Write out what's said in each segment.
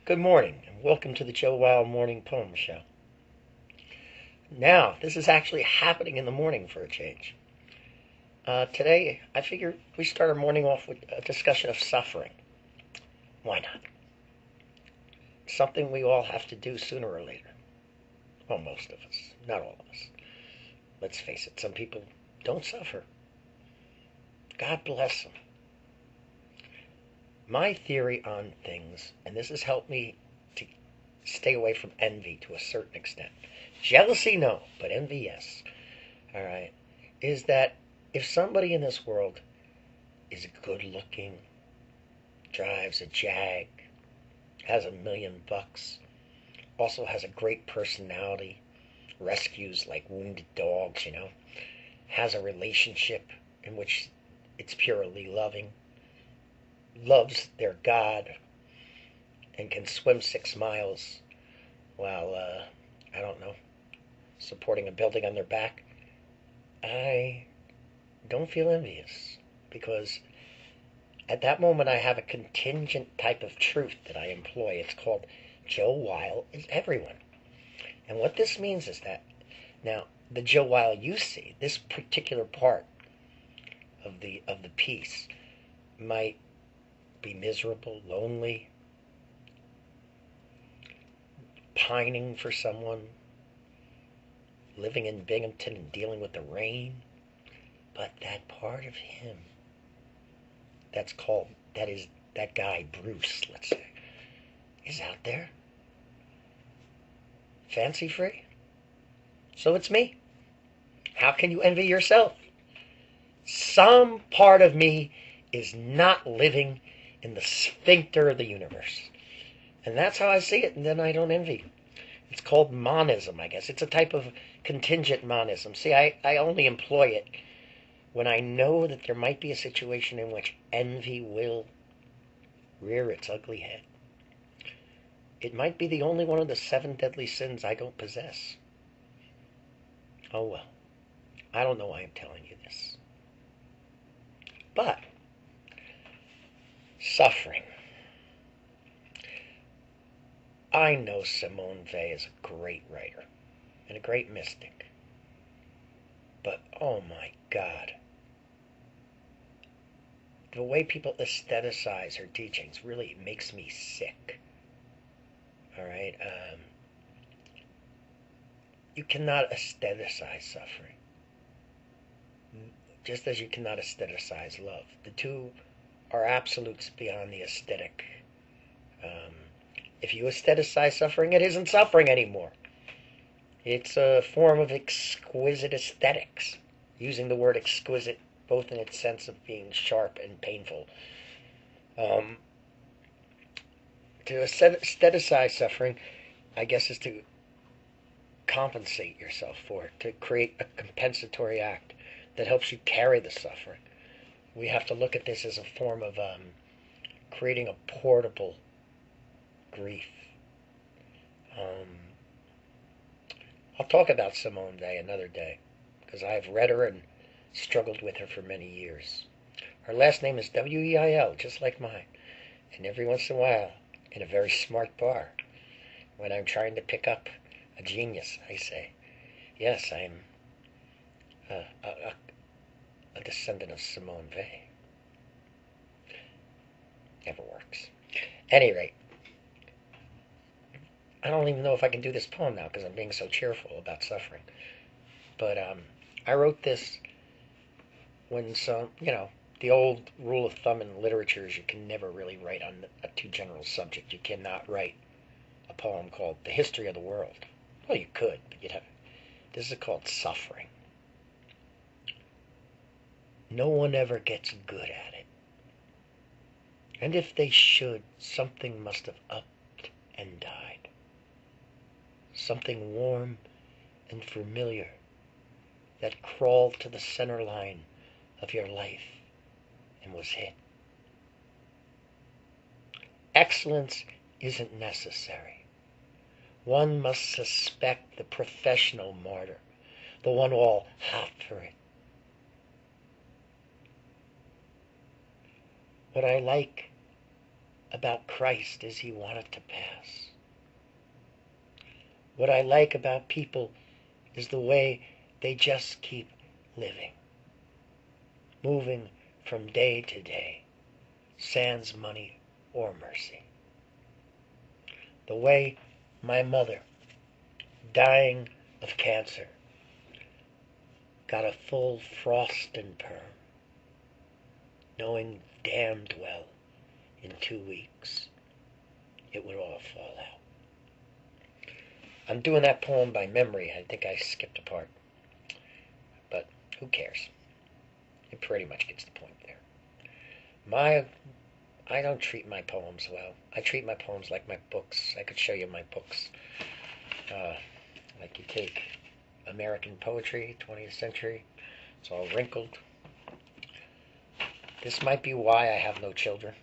Good morning, and welcome to the Joe Weil Morning Poem Show. Now, this is actually happening in the morning for a change. Today, I figured we start our morning off with a discussion of suffering. Why not? Something we all have to do sooner or later. Well, most of us, not all of us. Let's face it, some people don't suffer. God bless them. My theory on things, and this has helped me to stay away from envy to a certain extent. Jealousy, no, but envy, yes. All right. Is that if somebody in this world is good looking, drives a Jag, has $1,000,000, also has a great personality, rescues like wounded dogs, has a relationship in which it's purely loving, loves their God, and can swim 6 miles while, I don't know, supporting a building on their back, I don't feel envious, because at that moment I have a contingent type of truth that I employ. It's called Joe Weil is everyone. And what this means is that, now, the Joe Weil you see, this particular part of the piece, might be miserable, lonely, pining for someone, living in Binghamton and dealing with the rain. But that part of him, that guy, Bruce, let's say, is out there, fancy free. So it's me. How can you envy yourself? Some part of me is not living in the sphincter of the universe. And that's how I see it, and then I don't envy. It's called monism, I guess. It's a type of contingent monism. See, I only employ it when I know that there might be a situation in which envy will rear its ugly head. It might be the only one of the 7 deadly sins I don't possess. Oh well. I don't know why I'm telling you this. But suffering. I know Simone Weil is a great writer and a great mystic. But oh my God, the way people aestheticize her teachings really makes me sick. All right? You cannot aestheticize suffering, just as you cannot aestheticize love. The two are absolutes beyond the aesthetic. If you aestheticize suffering, it isn't suffering anymore. It's a form of exquisite aesthetics, using the word exquisite both in its sense of being sharp and painful. To aestheticize suffering, I guess, is to compensate yourself for it, to create a compensatory act that helps you carry the suffering. We have to look at this as a form of creating a portable grief. I'll talk about Simone Weil another day, because I've read her and struggled with her for many years. Her last name is Weil, just like mine. And every once in a while, in a very smart bar, when I'm trying to pick up a genius, I say, yes, I'm a descendant of Simone Weil. Never works. Any rate, I don't even know if I can do this poem now because I'm being so cheerful about suffering. But I wrote this when the old rule of thumb in literature is you can never really write on a too general subject. You cannot write a poem called The History of the World. Well, you could, but this is called Suffering. No one ever gets good at it. And if they should, something must have upped and died. Something warm and familiar that crawled to the center line of your life and was hit. Excellence isn't necessary. One must suspect the professional martyr, the one all hot for it. What I like about Christ is he wanted to pass. What I like about people is the way they just keep living, moving from day to day, sans money or mercy. The way my mother, dying of cancer, got a full frost and perm, knowing damned well in 2 weeks it would all fall out. I'm doing that poem by memory. I think I skipped a part. But who cares? It pretty much gets the point there. I don't treat my poems well. I treat my poems like my books. I could show you my books. Like you take American poetry, 20th century. It's all wrinkled. This might be why I have no children.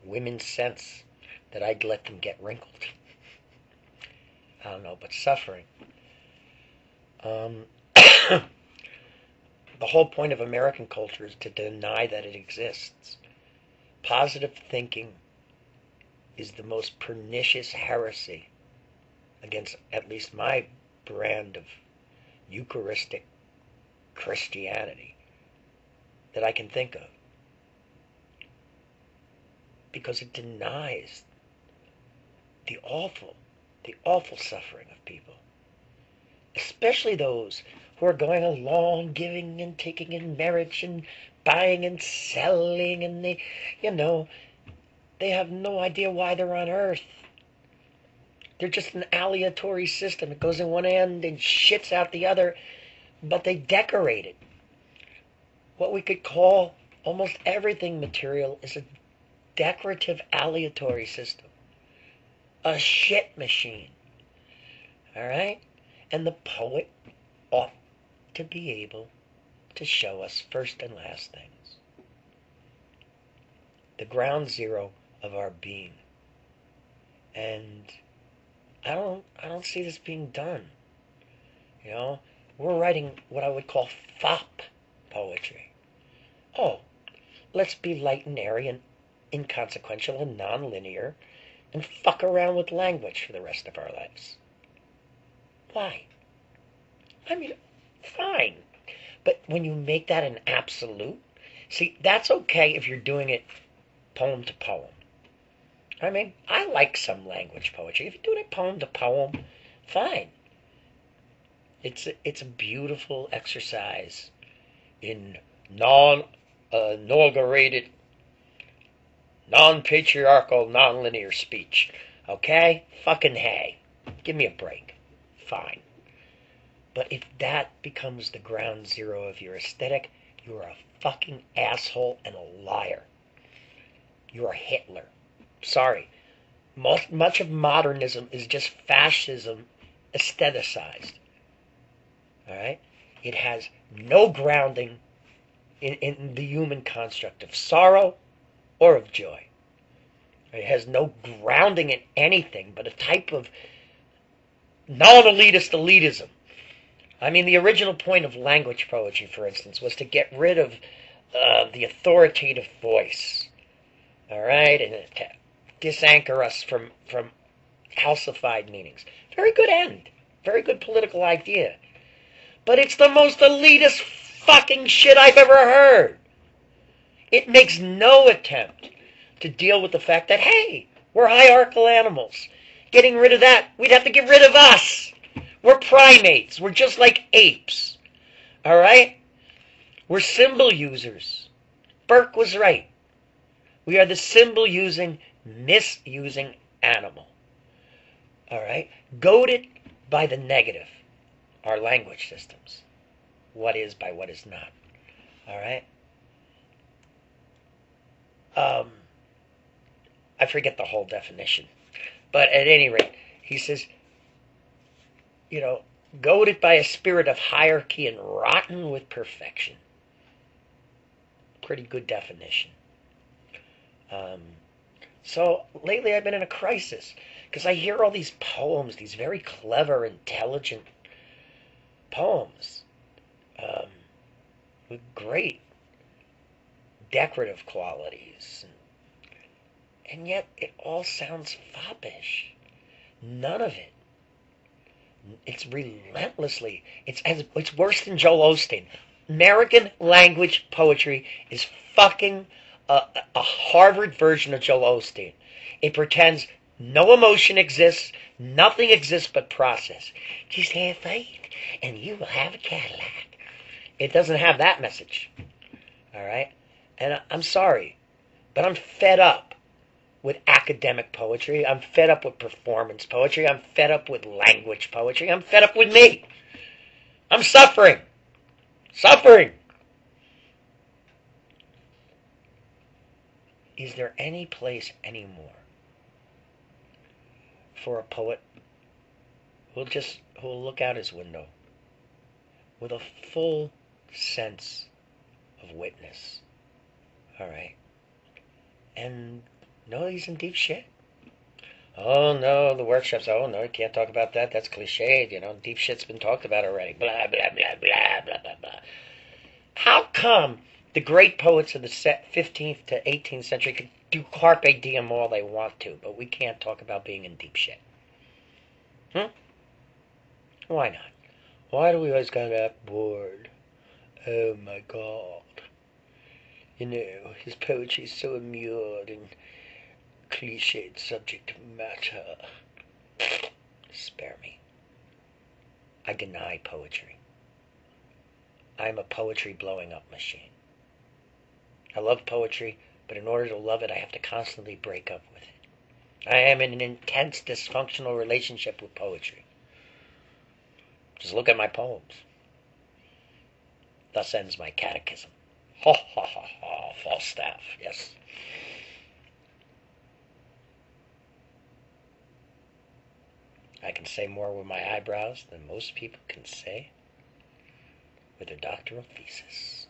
Women sense that I'd let them get wrinkled. I don't know, but suffering. The whole point of American culture is to deny that it exists. Positive thinking is the most pernicious heresy against at least my brand of Eucharistic Christianity that I can think of. Because it denies the awful suffering of people. Especially those who are going along giving and taking in marriage and buying and selling, and they have no idea why they're on earth. They're just an aleatory system. It goes in one end and shits out the other, but they decorate it. What we could call almost everything material is a decorative aleatory system. A shit machine. Alright? And the poet ought to be able to show us first and last things. The ground zero of our being. And I don't see this being done. We're writing what I would call fop poetry. Oh, let's be light and airy and inconsequential and non-linear and fuck around with language for the rest of our lives. Why? I mean, fine. But when you make that an absolute, see, that's okay if you're doing it poem to poem. I mean, I like some language poetry. If you're doing it poem to poem, fine. It's a beautiful exercise in non-inaugurated, non-patriarchal, non-linear speech. Okay? Fucking hey. Give me a break. Fine. But if that becomes the ground zero of your aesthetic, you're a fucking asshole and a liar. You're Hitler. Sorry. Much of modernism is just fascism aestheticized. Alright? It has no grounding in the human construct of sorrow or of joy. It has no grounding in anything but a type of non-elitist elitism. I mean, the original point of language poetry, for instance, was to get rid of the authoritative voice. All right? And to disanchor us from calcified meanings. Very good end. Very good political idea. But it's the most elitist fucking shit I've ever heard. It makes no attempt to deal with the fact that, hey, we're hierarchical animals. Getting rid of that, we'd have to get rid of us. We're primates. We're just like apes. All right? We're symbol users. Burke was right. We are the symbol-using, misusing animal. All right? Goaded by the negative, our language systems. What is by what is not. All right? I forget the whole definition. But at any rate, he says, goaded by a spirit of hierarchy and rotten with perfection. Pretty good definition. So lately I've been in a crisis because I hear all these poems, these very clever, intelligent poems with great decorative qualities. And yet it all sounds foppish. None of it. It's relentlessly. It's worse than Joel Osteen. American language poetry is fucking a Harvard version of Joel Osteen. It pretends no emotion exists, nothing exists but process. Just have faith, and you will have a Cadillac. It doesn't have that message. All right? And I'm sorry, but I'm fed up with academic poetry. I'm fed up with performance poetry. I'm fed up with language poetry. I'm fed up with me. I'm suffering. Suffering. Is there any place anymore for a poet who'll look out his window with a full sense of witness? All right. And no, he's in deep shit. Oh no, the workshops. Oh no, you can't talk about that. That's cliched. Deep shit's been talked about already. Blah blah blah blah blah blah blah. How come the great poets of the 15th to 18th century could do carpe diem all they want to, but we can't talk about being in deep shit? Why not? Why do we always gotta act bored? Oh my God. His poetry's so immured in cliched subject matter. Spare me. I deny poetry. I'm a poetry blowing up machine. I love poetry, but in order to love it, I have to constantly break up with it. I am in an intense dysfunctional relationship with poetry. Just look at my poems. Thus ends my catechism. Ha ha ha ha, Falstaff, yes. I can say more with my eyebrows than most people can say with their doctoral thesis.